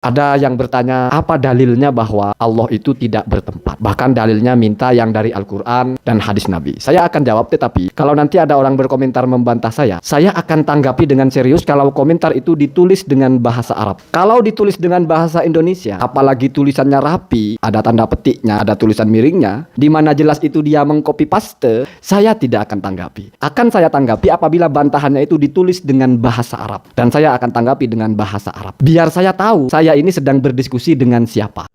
Ada yang bertanya, apa dalilnya bahwa Allah itu tidak bertempat? Bahkan dalilnya minta yang dari Al-Quran dan hadis Nabi. Saya akan jawab, tetapi kalau nanti ada orang berkomentar membantah saya akan tanggapi dengan serius kalau komentar itu ditulis dengan bahasa Arab. Kalau ditulis dengan bahasa Indonesia, apalagi tulisannya rapi, ada tanda petiknya, ada tulisan miringnya, di mana jelas itu dia mengcopy paste, saya tidak akan tanggapi. Akan saya tanggapi apabila bantahannya itu ditulis dengan bahasa Arab. Dan saya akan tanggapi dengan bahasa Arab. Biar saya tahu, saya ini sedang berdiskusi dengan siapa.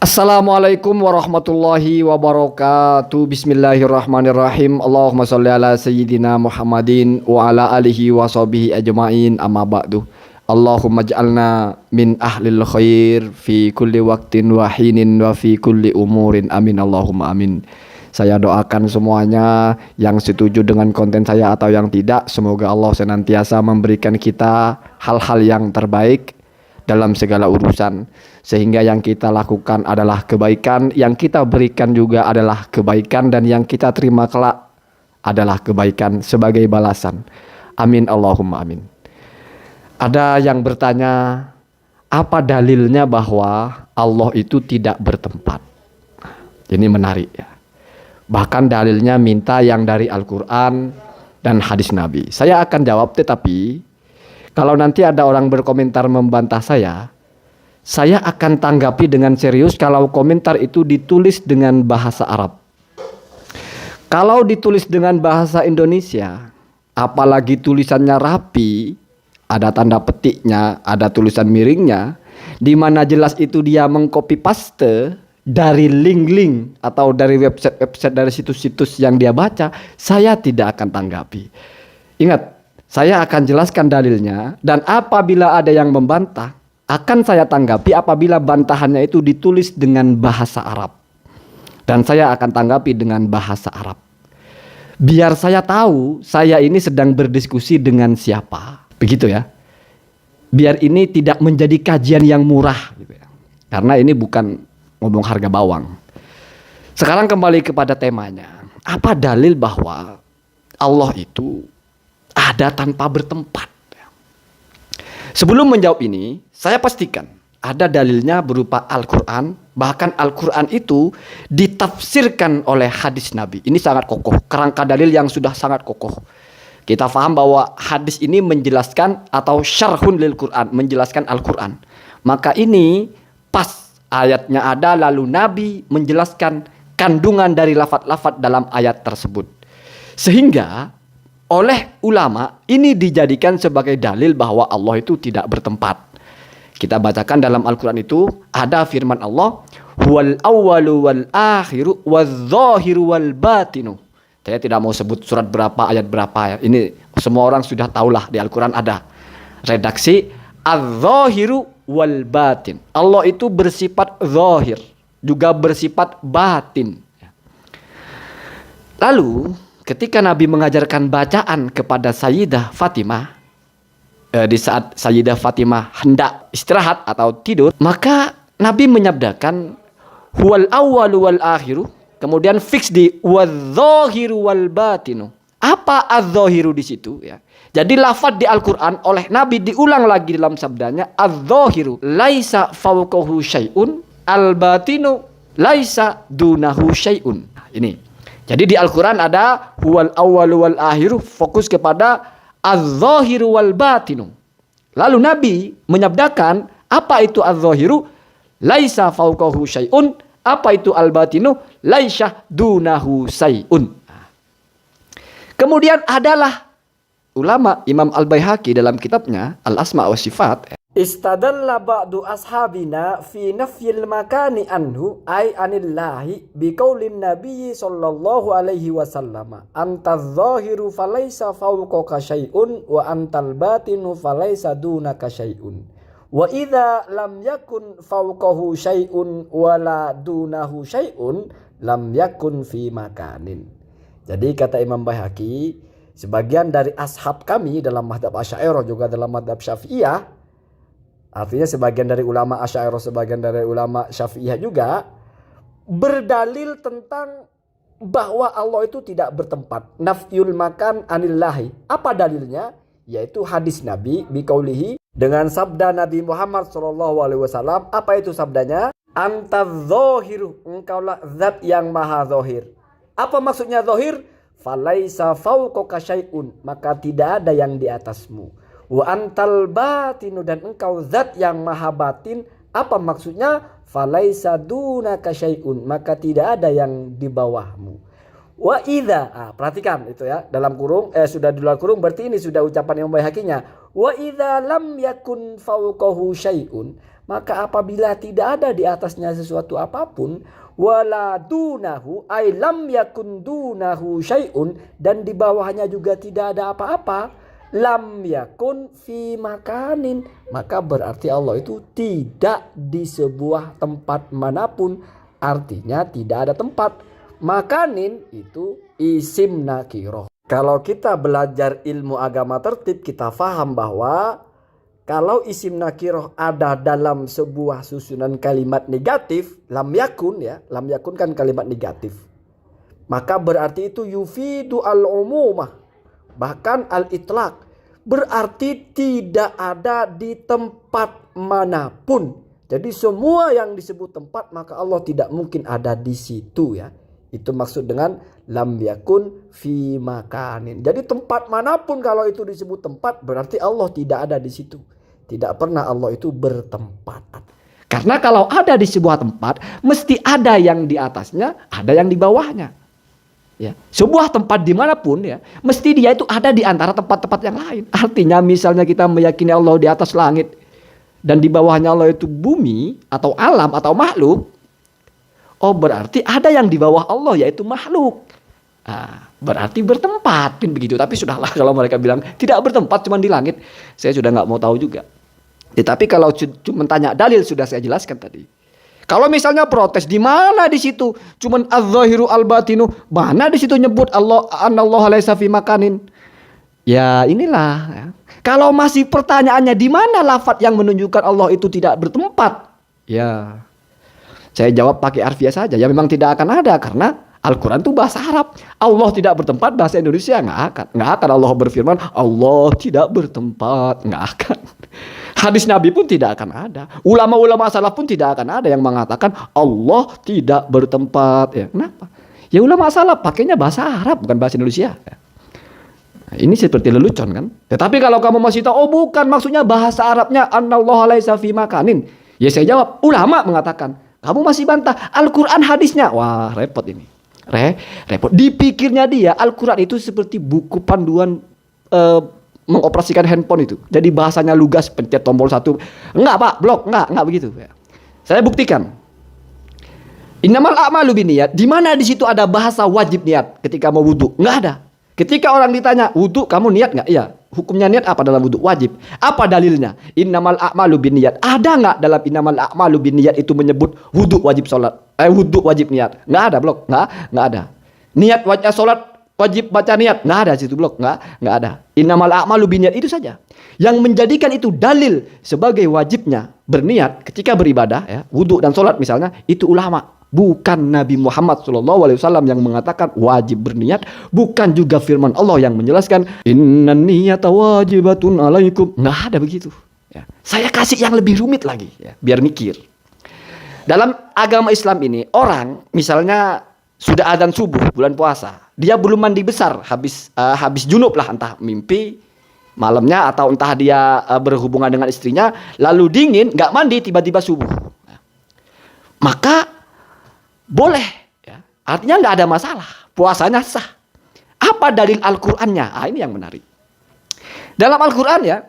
Assalamualaikum warahmatullahi wabarakatuh. Bismillahirrahmanirrahim. Allahumma sholli ala sayyidina Muhammadin wa ala alihi wa sahbihi ajma'in, amma ba'du. Allahumma ij'alna min ahlil khair fi kulli waqtin wa hinin wa fi kulli umurin, amin Allahumma amin. Saya doakan semuanya yang setuju dengan konten saya atau yang tidak, semoga Allah senantiasa memberikan kita hal-hal yang terbaik dalam segala urusan, sehingga yang kita lakukan adalah kebaikan, yang kita berikan juga adalah kebaikan, dan yang kita terima kelak adalah kebaikan sebagai balasan. Amin Allahumma amin. Ada yang bertanya, apa dalilnya bahwa Allah itu tidak bertempat? Ini menarik ya. Bahkan dalilnya minta yang dari Al-Quran dan hadis Nabi. Saya akan jawab, tetapi kalau nanti ada orang berkomentar membantah saya akan tanggapi dengan serius kalau komentar itu ditulis dengan bahasa Arab. Kalau ditulis dengan bahasa Indonesia, apalagi tulisannya rapi, ada tanda petiknya, ada tulisan miringnya, di mana jelas itu dia mengcopy paste dari link-link atau dari website-website, dari situs-situs yang dia baca, saya tidak akan tanggapi. Ingat, saya akan jelaskan dalilnya, dan apabila ada yang membantah, akan saya tanggapi apabila bantahannya itu ditulis dengan bahasa Arab. Dan saya akan tanggapi dengan bahasa Arab. Biar saya tahu, saya ini sedang berdiskusi dengan siapa. Begitu ya. Biar ini tidak menjadi kajian yang murah gitu ya. Karena ini bukan ngomong harga bawang. Sekarang kembali kepada temanya. Apa dalil bahwa Allah itu ada tanpa bertempat? Sebelum menjawab ini, saya pastikan ada dalilnya berupa Al-Quran. Bahkan Al-Quran itu ditafsirkan oleh hadis Nabi. Ini sangat kokoh. Kerangka dalil yang sudah sangat kokoh. Kita paham bahwa hadis ini menjelaskan atau syarhun lil Quran, menjelaskan Al-Quran. Maka ini pas. Ayatnya ada, lalu Nabi menjelaskan kandungan dari lafaz-lafaz dalam ayat tersebut. Sehingga oleh ulama ini dijadikan sebagai dalil bahwa Allah itu tidak bertempat. Kita bacakan dalam Al-Quran itu ada firman Allah, huwal awwalu wal akhiru wal zahiru wal batinu. Saya tidak mau sebut surat berapa, ayat berapa ya. Ini semua orang sudah tahulah, di Al-Quran ada redaksi az-zahiru wal batin. Allah itu bersifat zahir, juga bersifat batin. Lalu ketika Nabi mengajarkan bacaan kepada Sayyidah Fatimah, di saat Sayyidah Fatimah hendak istirahat atau tidur, maka Nabi menyabdakan huwal awwalu wal akhiru, kemudian fix di wadz-zahiru wal batinu. Apa az-zahiru di situ ya? Jadi lafaz di Al-Quran oleh Nabi diulang lagi dalam sabdanya, az-zahiru laisa fawqahu syai'un, al-batinu laisa dunahu syai'un. Ini. Jadi di Al-Quran ada huwal awwalu wal akhiru, fokus kepada az-zahiru wal batinu. Lalu Nabi menyabdakan, apa itu az-zahiru? Laisa fawqahu syai'un. Apa itu al-batinu? Laisa dunahu syai'un. Kemudian adalah ulama Imam Al-Baihaqi dalam kitabnya Al-Asma wa Sifat, istadalla ba'du ashabina fi nafyil makani anhu ay anillahi biqaulin nabiyyi sallallahu alaihi wasallam antaz zahiru falaysa fawqaka syai'un wa antal batinu falaysa dunaka syai'un wa idza lam yakun fawqahu syai'un wala dunahu syai'un lam yakun fi makanin. Jadi kata Imam Baihaqi, sebagian dari ashab kami dalam madhab Asy'ariyah juga dalam madhab Syafi'iyah, artinya sebagian dari ulama Asy'ariyah, sebagian dari ulama Syafi'iyah juga, berdalil tentang bahwa Allah itu tidak bertempat. Nafyul makan anillahi. Apa dalilnya? Yaitu hadis Nabi biqaulihi dengan sabda Nabi Muhammad SAW. Apa itu sabdanya? Anta dzohiru, engkaulah zat yang maha zohir. Apa maksudnya zohir? Falaisa fauqaka syai'un, maka tidak ada yang di atasmu. Wa antal batinu, dan engkau zat yang maha batin. Apa maksudnya? Falaisa dunaka syai'un, maka tidak ada yang di bawahmu. Wa idza, perhatikan itu ya, dalam kurung sudah di luar kurung, berarti ini sudah ucapan Imam Baihaqi-nya. Wa idza lam yakun fauqahu syai'un, maka apabila tidak ada di atasnya sesuatu apapun, wala dunahu ay lam yakun dunahu syai'un, dan di bawahnya juga tidak ada apa-apa, lam yakun fi makanin, maka berarti Allah itu tidak di sebuah tempat manapun. Artinya tidak ada tempat. Makanin itu isim nakiroh. Kalau kita belajar ilmu agama tertib, kita faham bahwa kalau isim nakiroh ada dalam sebuah susunan kalimat negatif, lam yakun ya, lam yakun kan kalimat negatif, maka berarti itu yufidu al-umumah, bahkan al-itlaq, berarti tidak ada di tempat manapun. Jadi semua yang disebut tempat, maka Allah tidak mungkin ada di situ ya. Itu maksud dengan lam yakun fi makanin. Jadi tempat manapun kalau itu disebut tempat, berarti Allah tidak ada di situ. Tidak pernah Allah itu bertempat. Karena kalau ada di sebuah tempat, mesti ada yang di atasnya, ada yang di bawahnya. Ya, sebuah tempat dimanapun ya, mesti dia itu ada di antara tempat-tempat yang lain. Artinya misalnya kita meyakini Allah di atas langit dan di bawahnya Allah itu bumi atau alam atau makhluk. Oh, berarti ada yang di bawah Allah, yaitu makhluk. Berarti bertempat kan begitu. Tapi sudahlah kalau mereka bilang tidak bertempat, cuma di langit, saya sudah nggak mau tahu juga. Tapi kalau cuma tanya dalil, sudah saya jelaskan tadi. Kalau misalnya protes, di mana di situ? Cuman az-zahiru al-batinu, mana di situ nyebut Allah anallahu laisa fi makanin? Ya inilah. Ya. Kalau masih pertanyaannya di mana lafaz yang menunjukkan Allah itu tidak bertempat? Ya. Saya jawab pakai harfiah saja. Ya memang tidak akan ada karena Al-Quran itu bahasa Arab. Allah tidak bertempat, bahasa Indonesia nggak akan Allah berfirman Allah tidak bertempat, nggak akan. Hadis Nabi pun tidak akan ada. Ulama-ulama salaf pun tidak akan ada yang mengatakan Allah tidak bertempat. Ya, kenapa? Ya ulama salaf pakainya bahasa Arab bukan bahasa Indonesia. Nah, ini seperti lelucon kan? Tetapi kalau kamu masih tahu, oh bukan maksudnya bahasa Arabnya anallahu laisa fi makanin. Ya saya jawab, ulama mengatakan. Kamu masih bantah Al-Quran hadisnya. Wah repot ini. Repot. Dipikirnya dia Al-Quran itu seperti buku panduan mengoperasikan handphone itu. Jadi bahasanya lugas, pencet tombol 1. Enggak pak, blok. Enggak begitu. Saya buktikan. Innamal a'malu binniyat. Di mana di situ ada bahasa wajib niat ketika mau wudu? Enggak ada. Ketika orang ditanya, wudu kamu niat enggak? Iya. Hukumnya niat apa dalam wudu? Wajib. Apa dalilnya? Innamal a'malu binniyat. Ada enggak dalam innamal a'malu binniyat itu menyebut wudu wajib salat? Wudu wajib niat. Enggak ada, blok. Enggak ada. Niat wajib salat wajib baca niat. Enggak ada situ, blok. Enggak ada. Innamal a'malu binniyat itu saja. Yang menjadikan itu dalil sebagai wajibnya berniat ketika beribadah ya, wudu dan salat misalnya, itu ulama. Bukan Nabi Muhammad SAW yang mengatakan wajib berniat. Bukan juga firman Allah yang menjelaskan innan niyata wajibatun alaikum. Nggak ada begitu ya. Saya kasih yang lebih rumit lagi ya, biar mikir. Dalam agama Islam ini, orang misalnya sudah adzan subuh bulan puasa, dia belum mandi besar, habis junub lah, entah mimpi malamnya atau entah dia berhubungan dengan istrinya, lalu dingin nggak mandi, tiba-tiba subuh. Maka boleh, ya. Artinya nggak ada masalah, puasanya sah. Apa dalil Al-Qur'annya? Ini yang menarik. Dalam Al-Qur'an ya,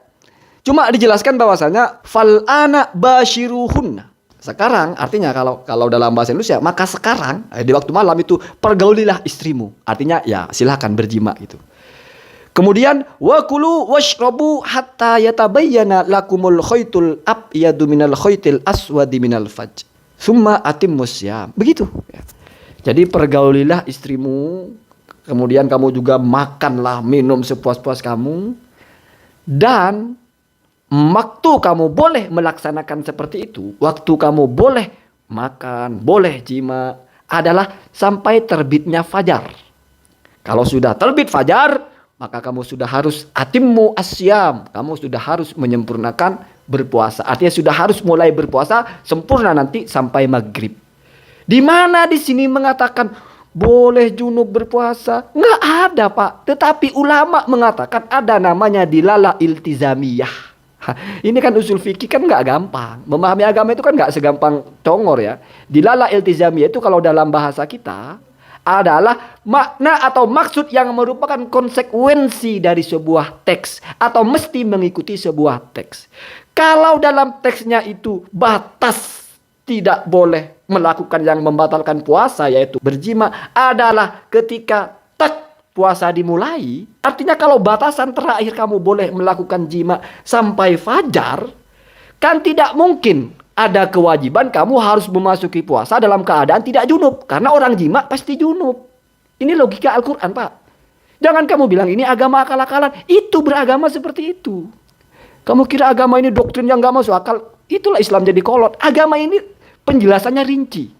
cuma dijelaskan bahwasanya fal ana bashiruhunna. Sekarang artinya kalau dalam bahasa Indonesia, maka sekarang di waktu malam itu pergaulilah istrimu. Artinya ya silakan berjima gitu. Kemudian wa kulu washrabu hatta yatabayyana lakumul khaytul abyadu minal khaytil aswadi minal fajr. Summa atimmus ya. Begitu ya. Jadi pergaulilah istrimu, kemudian kamu juga makanlah, minum sepuas-puas kamu, dan waktu kamu boleh melaksanakan seperti itu, waktu kamu boleh makan, boleh jima adalah sampai terbitnya fajar. Kalau sudah terbit fajar, maka kamu sudah harus atimmu asyam. Kamu sudah harus menyempurnakan berpuasa. Artinya sudah harus mulai berpuasa sempurna nanti sampai maghrib. Di mana di sini mengatakan boleh junub berpuasa? Nggak ada, Pak. Tetapi ulama mengatakan ada namanya dilalah iltizamiyah. Ini kan usul fikih kan nggak gampang. Memahami agama itu kan nggak segampang congor ya. Dilalah iltizamiyah itu kalau dalam bahasa kita adalah makna atau maksud yang merupakan konsekuensi dari sebuah teks atau mesti mengikuti sebuah teks. Kalau dalam teksnya itu batas tidak boleh melakukan yang membatalkan puasa yaitu berjima adalah ketika puasa dimulai. Artinya kalau batasan terakhir kamu boleh melakukan jima sampai fajar, kan tidak mungkin ada kewajiban kamu harus memasuki puasa dalam keadaan tidak junub. Karena orang jima pasti junub. Ini logika Al-Quran, Pak. Jangan kamu bilang ini agama akal-akalan. Itu beragama seperti itu. Kamu kira agama ini doktrin yang gak masuk akal. Itulah Islam jadi kolot. Agama ini penjelasannya rinci.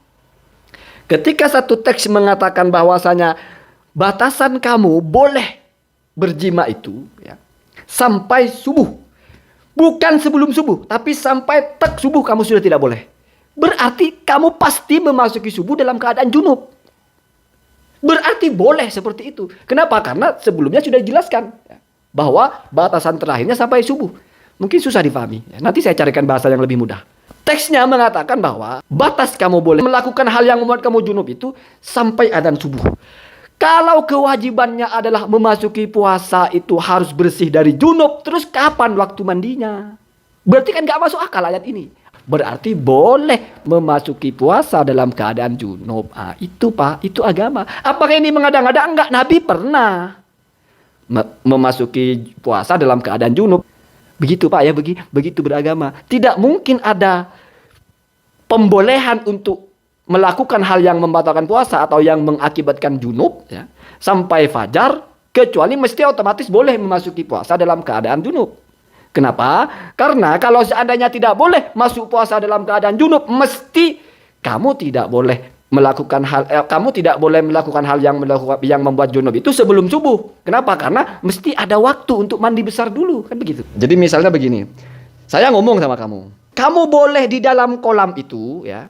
Ketika satu teks mengatakan bahwasanya batasan kamu boleh berjima itu ya, sampai subuh. Bukan sebelum subuh, tapi sampai subuh kamu sudah tidak boleh. Berarti kamu pasti memasuki subuh dalam keadaan junub. Berarti boleh seperti itu. Kenapa? Karena sebelumnya sudah dijelaskan ya, bahwa batasan terakhirnya sampai subuh. Mungkin susah difahami. Ya, nanti saya carikan bahasa yang lebih mudah. Teksnya mengatakan bahwa batas kamu boleh melakukan hal yang membuat kamu junub itu sampai adzan subuh. Kalau kewajibannya adalah memasuki puasa itu harus bersih dari junub, terus kapan waktu mandinya? Berarti kan gak masuk akal ayat ini. Berarti boleh memasuki puasa dalam keadaan junub. Itu Pak, itu agama. Apakah ini mengada-ngada? Enggak, Nabi pernah memasuki puasa dalam keadaan junub. Begitu Pak ya, begitu beragama. Tidak mungkin ada pembolehan untuk melakukan hal yang membatalkan puasa atau yang mengakibatkan junub ya, sampai fajar, kecuali mesti otomatis boleh memasuki puasa dalam keadaan junub. Kenapa? Karena kalau seandainya tidak boleh masuk puasa dalam keadaan junub, mesti kamu tidak boleh melakukan hal yang membuat junub itu sebelum subuh. Kenapa? Karena mesti ada waktu untuk mandi besar dulu, kan begitu. Jadi misalnya begini, saya ngomong sama kamu boleh di dalam kolam itu ya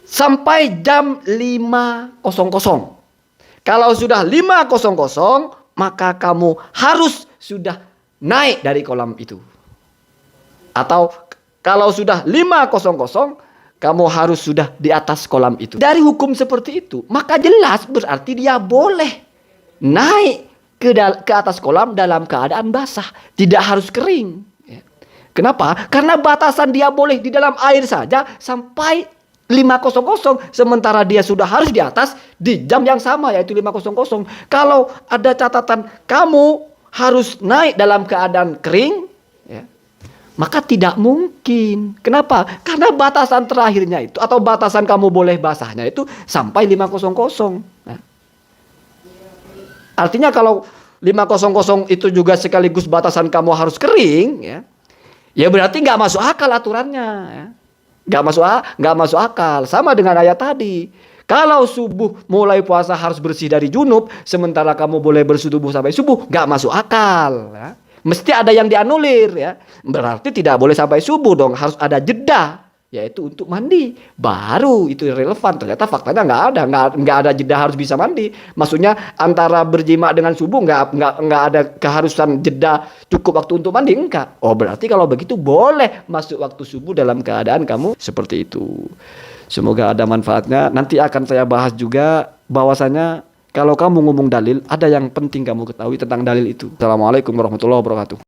sampai jam 5.00. Kalau sudah 5.00, maka kamu harus sudah naik dari kolam itu. Atau kalau sudah 5.00, kamu harus sudah di atas kolam itu. Dari hukum seperti itu, maka jelas berarti dia boleh naik ke atas kolam dalam keadaan basah. Tidak harus kering. Kenapa? Karena batasan dia boleh di dalam air saja sampai 5.00, sementara dia sudah harus di atas di jam yang sama yaitu 5.00. Kalau ada catatan kamu harus naik dalam keadaan kering ya, maka tidak mungkin. Kenapa? Karena batasan terakhirnya itu atau batasan kamu boleh basahnya itu sampai 5.00. Nah, artinya kalau 5.00 itu juga sekaligus batasan kamu harus kering ya berarti nggak masuk akal aturannya ya. Nggak masuk akal. Sama dengan ayat tadi. Kalau subuh mulai puasa harus bersih dari junub, sementara kamu boleh bersubuh sampai subuh, nggak masuk akal. Ya. Mesti ada yang dianulir ya. Berarti tidak boleh sampai subuh dong, harus ada jeda, yaitu untuk mandi. Baru itu relevan. Ternyata faktanya nggak ada jeda harus bisa mandi. Maksudnya antara berjima dengan subuh nggak ada keharusan jeda cukup waktu untuk mandi, enggak. Oh berarti kalau begitu boleh masuk waktu subuh dalam keadaan kamu seperti itu. Semoga ada manfaatnya. Nanti akan saya bahas juga bahwasanya kalau kamu ngomong dalil, ada yang penting kamu ketahui tentang dalil itu. Assalamualaikum warahmatullahi wabarakatuh.